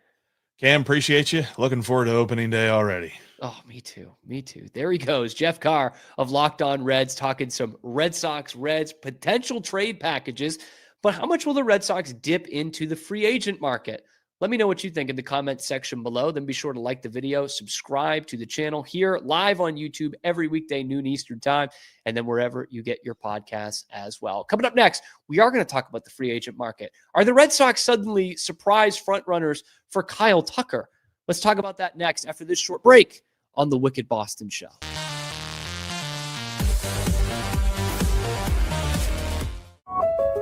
Cam, appreciate you. Looking forward to opening day already. Oh, me too. Me too. There he goes. Jeff Carr of Locked On Reds talking some Red Sox, Reds, potential trade packages. But how much will the Red Sox dip into the free agent market? Let me know what you think in the comments section below. Then be sure to like the video, subscribe to the channel here live on YouTube every weekday, noon Eastern time, and then wherever you get your podcasts as well. Coming up next, we are going to talk about the free agent market. Are the Red Sox suddenly surprise frontrunners for Kyle Tucker? Let's talk about that next after this short break on the Wicked Boston Show.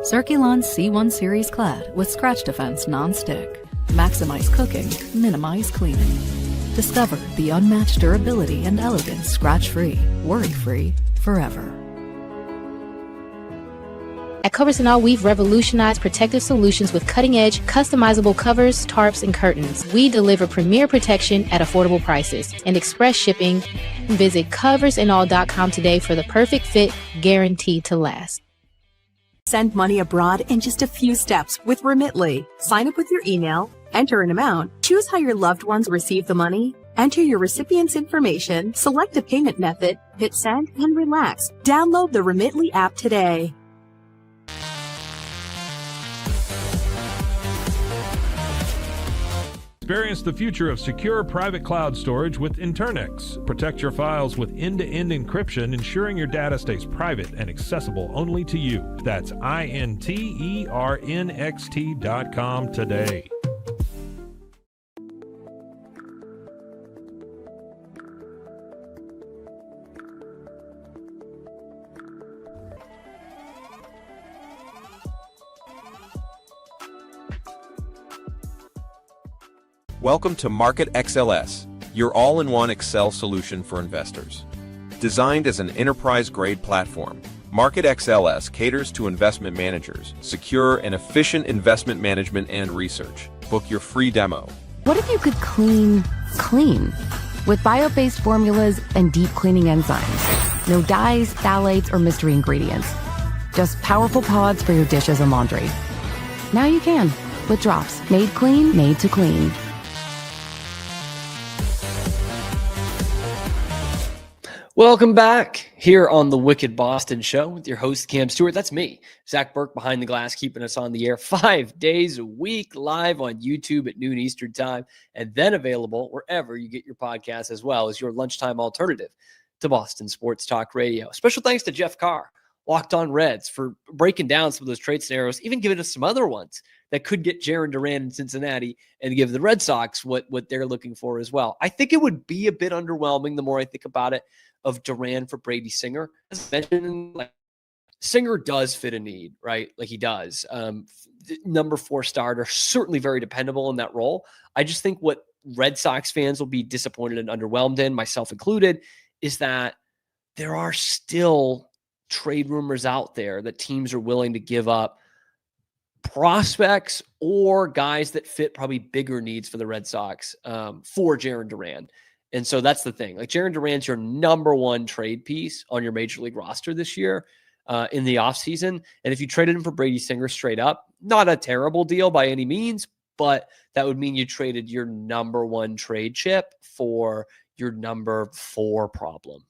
Circulon C1 Series Clad with Scratch Defense Non-Stick. Maximize cooking, minimize cleaning. Discover the unmatched durability and elegance scratch-free, worry-free, forever. At Covers & All, we've revolutionized protective solutions with cutting-edge, customizable covers, tarps, and curtains. We deliver premier protection at affordable prices and express shipping. Visit coversandall.com today for the perfect fit, guaranteed to last. Send money abroad in just a few steps with Remitly. Sign up with your email, enter an amount, choose how your loved ones receive the money, enter your recipient's information, select a payment method, hit send, and relax. Download the Remitly app today. Experience the future of secure private cloud storage with Internix. Protect your files with end-to-end encryption, ensuring your data stays private and accessible only to you. That's INTERNXT.com today. Welcome to Market XLS, your all-in-one Excel solution for investors. Designed as an enterprise-grade platform, Market XLS caters to investment managers, secure and efficient investment management and research. Book your free demo. What if you could clean clean? With bio-based formulas and deep cleaning enzymes. No dyes, phthalates, or mystery ingredients. Just powerful pods for your dishes and laundry. Now you can, with drops made clean, made to clean. Welcome back here on the Wicked Boston Show with your host, Cam Stewart. That's me, Zach Burke, behind the glass, keeping us on the air 5 days a week, live on YouTube at noon Eastern time, and then available wherever you get your podcasts, as well as your lunchtime alternative to Boston Sports Talk Radio. Special thanks to Jeff Carr, Locked On Reds, for breaking down some of those trade scenarios, even giving us some other ones that could get Jarren Duran in Cincinnati and give the Red Sox what they're looking for as well. I think it would be a bit underwhelming the more I think about it, of Duran for Brady Singer. As mentioned, Singer does fit a need, right? Like he does. Number 4 starter, certainly very dependable in that role. I just think what Red Sox fans will be disappointed and underwhelmed in, myself included, is that there are still trade rumors out there that teams are willing to give up prospects or guys that fit probably bigger needs for the Red Sox for Jarren Duran. And so that's the thing. Like Jarren Duran's your number 1 trade piece on your major league roster this year. in the offseason. And if you traded him for Brady Singer straight up, not a terrible deal by any means, but that would mean you traded your number 1 trade chip for your number 4 problem.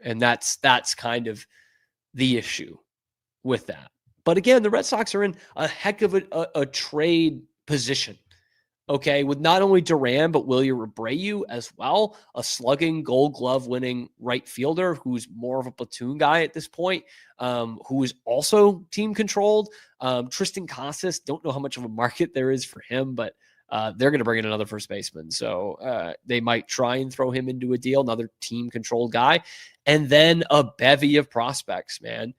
And that's kind of the issue with that. But again, the Red Sox are in a heck of a trade position. Okay, with not only Duran, but Wilyer Abreu as well, a slugging Gold Glove winning right fielder who's more of a platoon guy at this point, who is also team controlled. Tristan Casas, don't know how much of a market there is for him, but they're going to bring in another first baseman. So they might try and throw him into a deal, another team controlled guy. And then a bevy of prospects, man.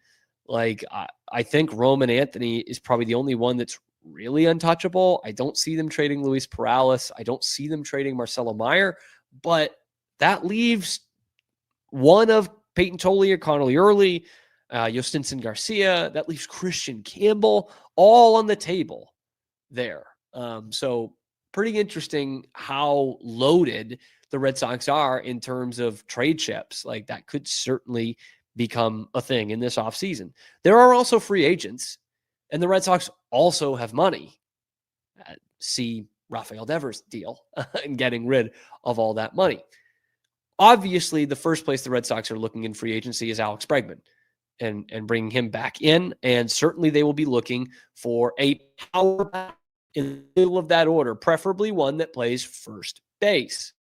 Like, I think Roman Anthony is probably the only one that's really untouchable. I don't see them trading Luis Perales. I don't see them trading Marcelo Meyer, but that leaves one of Peyton Tollier, Connolly Early, Yostinson Garcia. That leaves Christian Campbell all on the table there. So pretty interesting how loaded the Red Sox are in terms of trade chips. Like, that could certainly become a thing in this offseason. There are also free agents, and the Red Sox also have money. See Rafael Devers' deal and getting rid of all that money. Obviously, the first place the Red Sox are looking in free agency is Alex Bregman and bringing him back in. And certainly they will be looking for a power back in the middle of that order, preferably one that plays first base.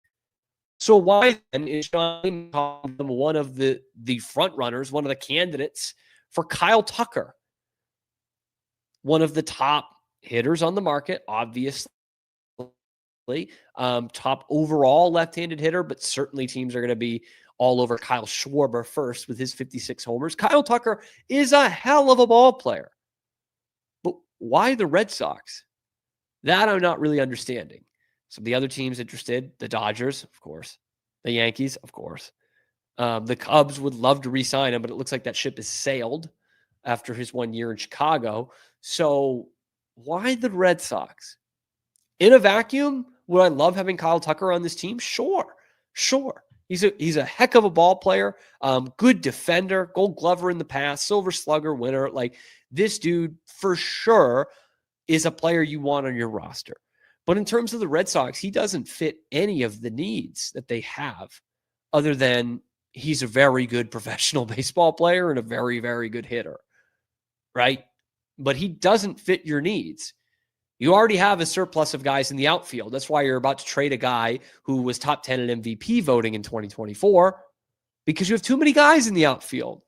So why then is Sean one of the front runners, one of the candidates for Kyle Tucker? One of the top hitters on the market, obviously. Top overall left-handed hitter, but certainly teams are going to be all over Kyle Schwarber first with his 56 homers. Kyle Tucker is a hell of a ball player. But why the Red Sox? That I'm not really understanding. Some of the other teams interested, the Dodgers, of course. The Yankees, of course. The Cubs would love to re-sign him, but it looks like that ship has sailed after his 1 year in Chicago. So why the Red Sox? In a vacuum, would I love having Kyle Tucker on this team? Sure. He's a heck of a ball player, good defender, Gold Glover in the past, Silver Slugger winner. Like, this dude for sure is a player you want on your roster. But in terms of the Red Sox, he doesn't fit any of the needs that they have, other than he's a very good professional baseball player and a very, very good hitter, right? But he doesn't fit your needs. You already have a surplus of guys in the outfield. That's why you're about to trade a guy who was top 10 in MVP voting in 2024, because you have too many guys in the outfield.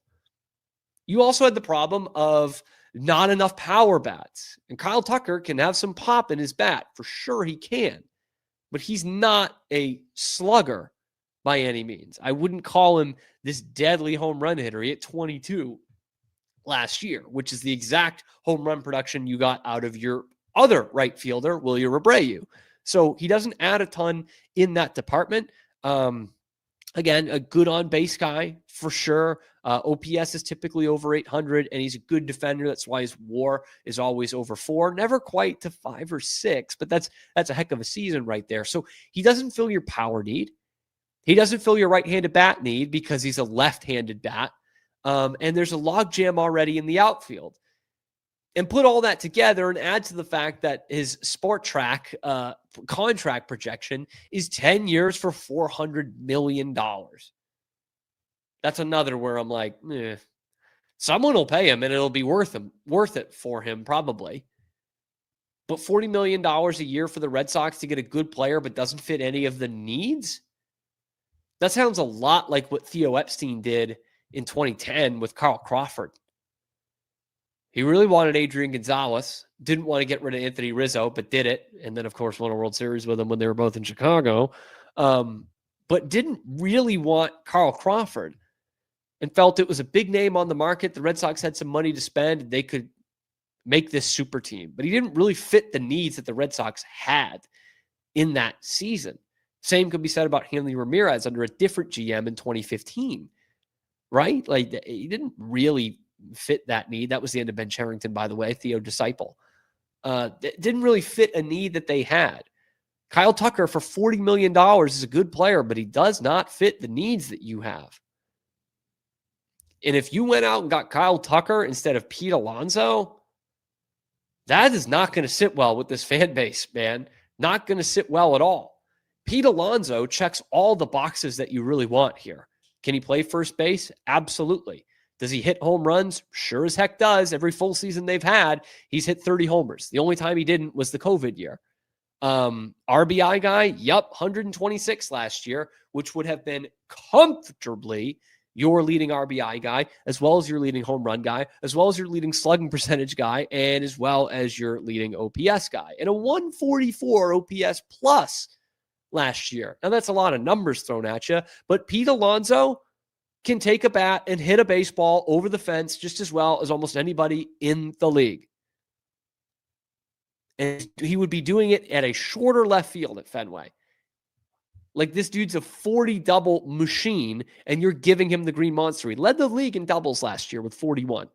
You also had the problem of not enough power bats. And Kyle Tucker can have some pop in his bat. For sure he can. But he's not a slugger by any means. I wouldn't call him this deadly home run hitter. He hit 22 last year, which is the exact home run production you got out of your other right fielder, Wilyer Abreu. So he doesn't add a ton in that department. Again, a good on-base guy for sure. OPS is typically over 800, and he's a good defender. That's why his WAR is always over 4. Never quite to 5 or 6, but that's a heck of a season right there. So he doesn't fill your power need. He doesn't fill your right-handed bat need because he's a left-handed bat. And there's a logjam already in the outfield. And put all that together and add to the fact that his Sport Track contract projection is 10 years for $400 million. That's another where I'm like, someone will pay him and it'll be worth it for him probably. But $40 million a year for the Red Sox to get a good player but doesn't fit any of the needs? That sounds a lot like what Theo Epstein did in 2010 with Carl Crawford. He really wanted Adrian Gonzalez, didn't want to get rid of Anthony Rizzo, but did it. And then, of course, won a World Series with him when they were both in Chicago. But didn't really want Carl Crawford and felt it was a big name on the market. The Red Sox had some money to spend. They could make this super team. But he didn't really fit the needs that the Red Sox had in that season. Same could be said about Hanley Ramirez under a different GM in 2015, right? Like, he didn't really fit that need. That was the end of Ben Cherington, by the way, Theo disciple. Didn't really fit a need that they had. Kyle Tucker for $40 million is a good player, but he does not fit the needs that you have. And if you went out and got Kyle Tucker instead of Pete Alonso, that is not going to sit well with this fan base, man. Not going to sit well at all. Pete Alonso checks all the boxes that you really want here. Can he play first base? Absolutely. Does he hit home runs? Sure as heck does. Every full season they've had, he's hit 30 homers. The only time he didn't was the COVID year. RBI guy, yep, 126 last year, which would have been comfortably your leading RBI guy, as well as your leading home run guy, as well as your leading slugging percentage guy, and as well as your leading OPS guy. And a 144 OPS plus last year. Now, that's a lot of numbers thrown at you, but Pete Alonso can take a bat and hit a baseball over the fence just as well as almost anybody in the league. And he would be doing it at a shorter left field at Fenway. Like, this dude's a 40 double machine, and you're giving him the green monster. He led the league in doubles last year with 41.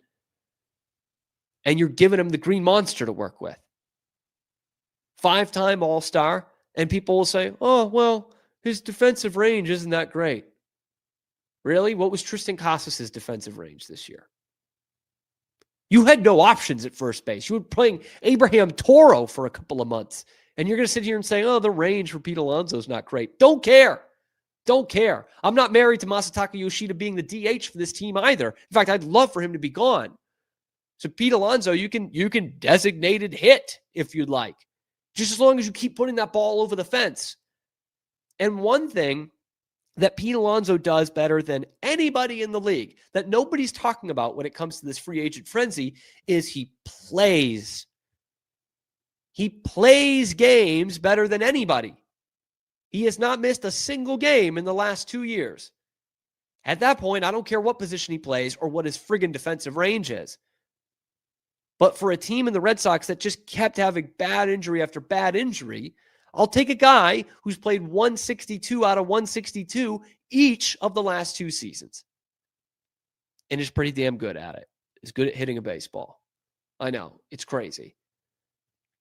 And you're giving him the green monster to work with. 5-time All-Star, and people will say, oh, well, his defensive range isn't that great. Really? What was Tristan Casas' defensive range this year? You had no options at first base. You were playing Abraham Toro for a couple of months. And you're going to sit here and say, oh, the range for Pete Alonso is not great. Don't care. Don't care. I'm not married to Masataka Yoshida being the DH for this team either. In fact, I'd love for him to be gone. So Pete Alonso, you can designated hit if you'd like. Just as long as you keep putting that ball over the fence. And one thing that Pete Alonso does better than anybody in the league that nobody's talking about when it comes to this free agent frenzy is he plays. He plays games better than anybody. He has not missed a single game in the last 2 years. At that point, I don't care what position he plays or what his friggin' defensive range is. But for a team in the Red Sox that just kept having bad injury after bad injury, I'll take a guy who's played 162 out of 162 each of the last 2 seasons. And is pretty damn good at it. Is good at hitting a baseball. I know, it's crazy.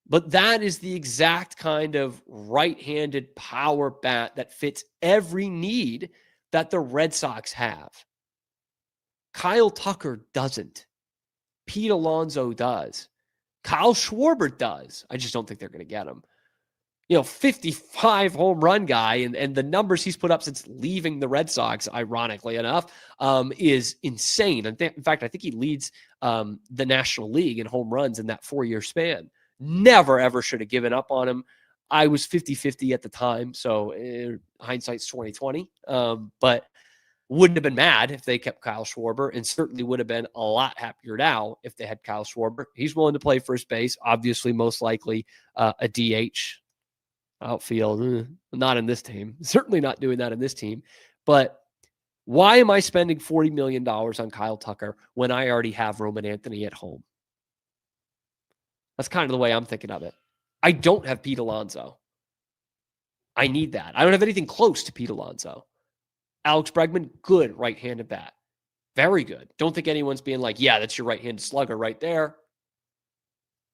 But that is the exact kind of right-handed power bat that fits every need that the Red Sox have. Kyle Tucker doesn't. Pete Alonso does. Kyle Schwarber does. I just don't think they're going to get him. 55 home run guy, and the numbers he's put up since leaving the Red Sox, ironically enough, is insane. In fact, I think he leads the National League in home runs in that 4-year span. Never, ever should have given up on him. I was 50-50 at the time, so hindsight's 20/20. But wouldn't have been mad if they kept Kyle Schwarber, and certainly would have been a lot happier now if they had Kyle Schwarber. He's willing to play first base, obviously, most likely a DH. Outfield, not in this team. Certainly not doing that in this team. But why am I spending $40 million on Kyle Tucker when I already have Roman Anthony at home? That's kind of the way I'm thinking of it. I don't have Pete Alonso. I need that. I don't have anything close to Pete Alonso. Alex Bregman, good right-handed bat. Very good. Don't think anyone's being like, yeah, that's your right-handed slugger right there.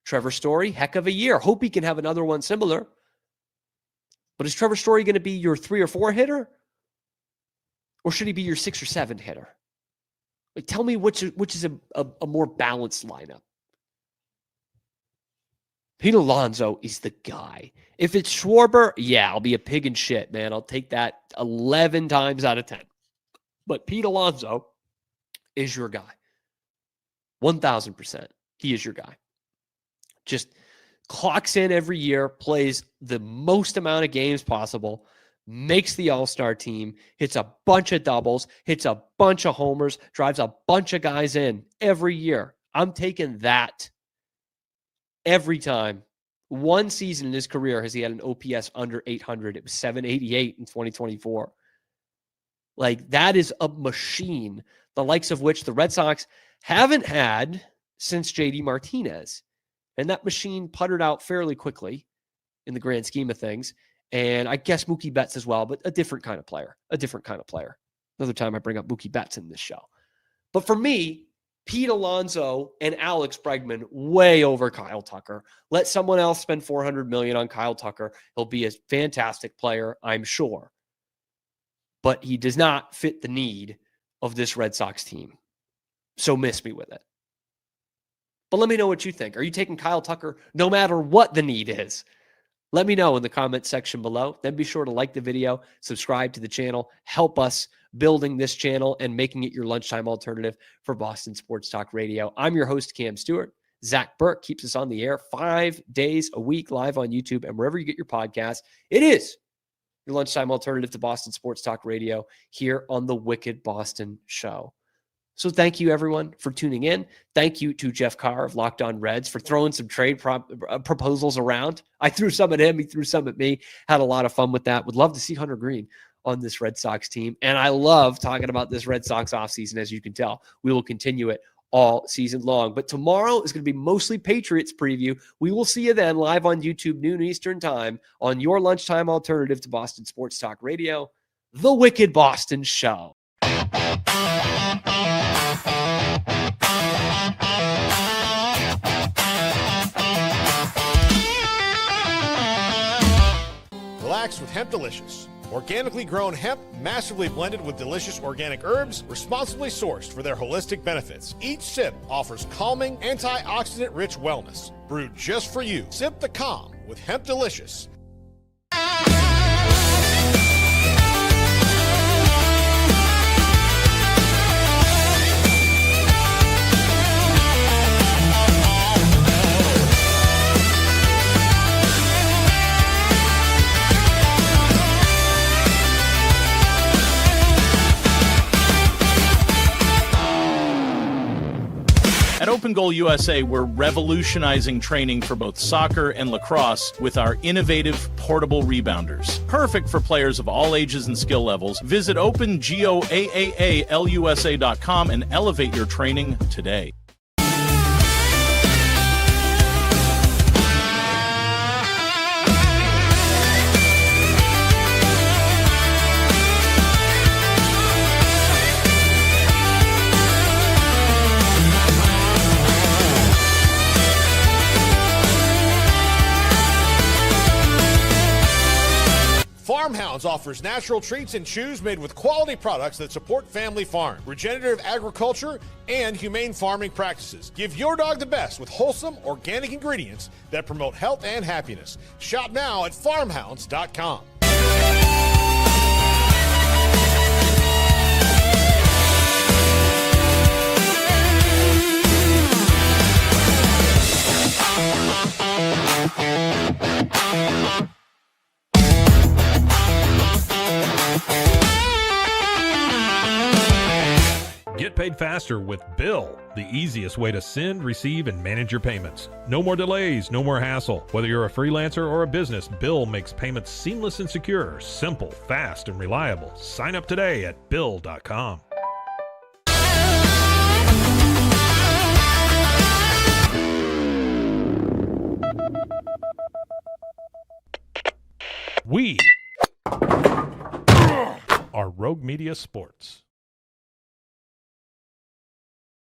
Trevor Story, heck of a year. Hope he can have another one similar. But is Trevor Story going to be your 3 or 4 hitter? Or should he be your 6 or 7 hitter? Like, tell me which is a more balanced lineup. Pete Alonso is the guy. If it's Schwarber, yeah, I'll be a pig in shit, man. I'll take that 11 times out of 10. But Pete Alonso is your guy. 1,000%. He is your guy. Just clocks in every year, plays the most amount of games possible, makes the All-Star team, hits a bunch of doubles, hits a bunch of homers, drives a bunch of guys in every year. I'm taking that every time. One season in his career has he had an OPS under 800. It was 788 in 2024. Like, that is a machine, the likes of which the Red Sox haven't had since JD Martinez. And that machine puttered out fairly quickly in the grand scheme of things. And I guess Mookie Betts as well, but a different kind of player. Another time I bring up Mookie Betts in this show. But for me, Pete Alonso and Alex Bregman way over Kyle Tucker. Let someone else spend $400 million on Kyle Tucker. He'll be a fantastic player, I'm sure. But he does not fit the need of this Red Sox team. So miss me with it. But let me know what you think. Are you taking Kyle Tucker no matter what the need is? Let me know in the comment section below. Then be sure to like the video, subscribe to the channel, help us building this channel and making it your lunchtime alternative for Boston Sports Talk Radio. I'm your host, Cam Stewart. Zach Burke keeps us on the air 5 days a week live on YouTube and wherever you get your podcasts. It is your lunchtime alternative to Boston Sports Talk Radio here on the Wicked Boston Show. So thank you, everyone, for tuning in. Thank you to Jeff Carr of Locked On Reds for throwing some trade proposals around. I threw some at him. He threw some at me. Had a lot of fun with that. Would love to see Hunter Greene on this Red Sox team. And I love talking about this Red Sox offseason, as you can tell. We will continue it all season long. But tomorrow is going to be mostly Patriots preview. We will see you then live on YouTube, noon Eastern time, on your lunchtime alternative to Boston Sports Talk Radio, The Wicked Boston Show. Relax with Hemp Delicious. Organically grown hemp, massively blended with delicious organic herbs, responsibly sourced for their holistic benefits. Each sip offers calming, antioxidant-rich wellness. Brewed just for you. Sip the calm with Hemp Delicious. At Open Goal USA, we're revolutionizing training for both soccer and lacrosse with our innovative portable rebounders. Perfect for players of all ages and skill levels. Visit OpenGOAAALUSA.com and elevate your training today. Farmhounds offers natural treats and chews made with quality products that support family farm, regenerative agriculture, and humane farming practices. Give your dog the best with wholesome, organic ingredients that promote health and happiness. Shop now at farmhounds.com. Get paid faster with Bill, the easiest way to send, receive, and manage your payments. No more delays, no more hassle. Whether you're a freelancer or a business, Bill makes payments seamless and secure, simple, fast, and reliable. Sign up today at Bill.com. We are Rogue Media Sports.